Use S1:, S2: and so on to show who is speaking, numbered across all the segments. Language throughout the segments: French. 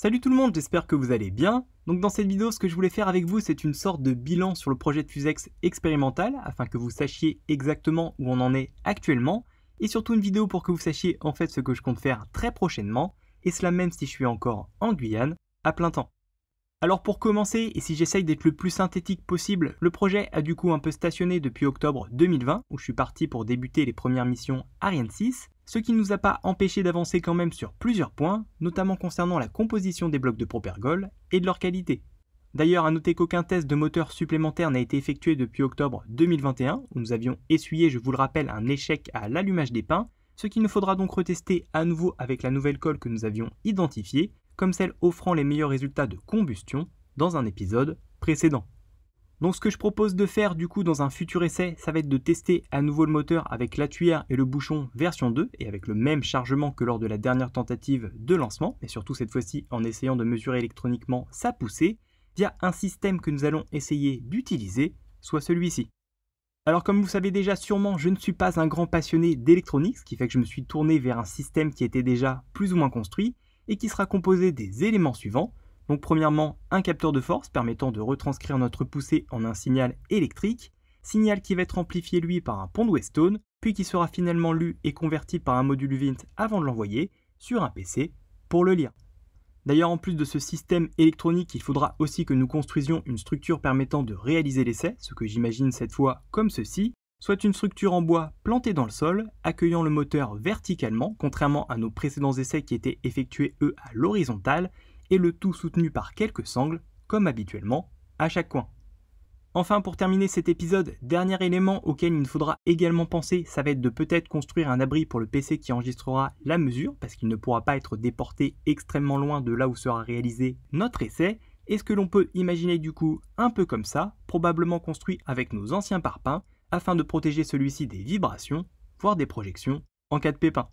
S1: Salut tout le monde, j'espère que vous allez bien. Donc dans cette vidéo, ce que je voulais faire avec vous, c'est une sorte de bilan sur le projet de Fusex expérimental, afin que vous sachiez exactement où on en est actuellement, et surtout une vidéo pour que vous sachiez en fait ce que je compte faire très prochainement, et cela même si je suis encore en Guyane, à plein temps. Alors pour commencer, et si j'essaye d'être le plus synthétique possible, le projet a du coup un peu stationné depuis octobre 2020, où je suis parti pour débuter les premières missions Ariane 6, ce qui ne nous a pas empêché d'avancer quand même sur plusieurs points, notamment concernant la composition des blocs de propergol et de leur qualité. D'ailleurs, à noter qu'aucun test de moteur supplémentaire n'a été effectué depuis octobre 2021, où nous avions essuyé, je vous le rappelle, un échec à l'allumage des pins, ce qu'il nous faudra donc retester à nouveau avec la nouvelle colle que nous avions identifiée, comme celle offrant les meilleurs résultats de combustion dans un épisode précédent. Donc ce que je propose de faire du coup dans un futur essai, ça va être de tester à nouveau le moteur avec la tuyère et le bouchon version 2 et avec le même chargement que lors de la dernière tentative de lancement, mais surtout cette fois-ci en essayant de mesurer électroniquement sa poussée via un système que nous allons essayer d'utiliser, soit celui-ci. Alors comme vous savez déjà sûrement, je ne suis pas un grand passionné d'électronique, ce qui fait que je me suis tourné vers un système qui était déjà plus ou moins construit et qui sera composé des éléments suivants. Donc premièrement, un capteur de force permettant de retranscrire notre poussée en un signal électrique, signal qui va être amplifié lui par un pont de Weston, puis qui sera finalement lu et converti par un module UVint avant de l'envoyer sur un PC pour le lire. D'ailleurs, en plus de ce système électronique, il faudra aussi que nous construisions une structure permettant de réaliser l'essai, ce que j'imagine cette fois comme ceci, soit une structure en bois plantée dans le sol, accueillant le moteur verticalement, contrairement à nos précédents essais qui étaient effectués eux à l'horizontale, et le tout soutenu par quelques sangles, comme habituellement, à chaque coin. Enfin, pour terminer cet épisode, dernier élément auquel il nous faudra également penser, ça va être de peut-être construire un abri pour le PC qui enregistrera la mesure, parce qu'il ne pourra pas être déporté extrêmement loin de là où sera réalisé notre essai, et ce que l'on peut imaginer du coup un peu comme ça, probablement construit avec nos anciens parpaings, afin de protéger celui-ci des vibrations, voire des projections, en cas de pépin.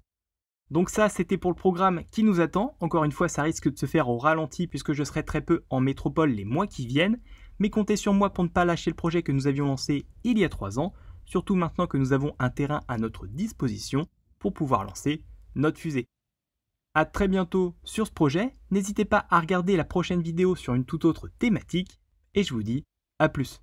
S1: Donc ça, c'était pour le programme qui nous attend. Encore une fois, ça risque de se faire au ralenti puisque je serai très peu en métropole les mois qui viennent. Mais comptez sur moi pour ne pas lâcher le projet que nous avions lancé il y a 3 ans, surtout maintenant que nous avons un terrain à notre disposition pour pouvoir lancer notre fusée. A très bientôt sur ce projet. N'hésitez pas à regarder la prochaine vidéo sur une toute autre thématique. Et je vous dis à plus.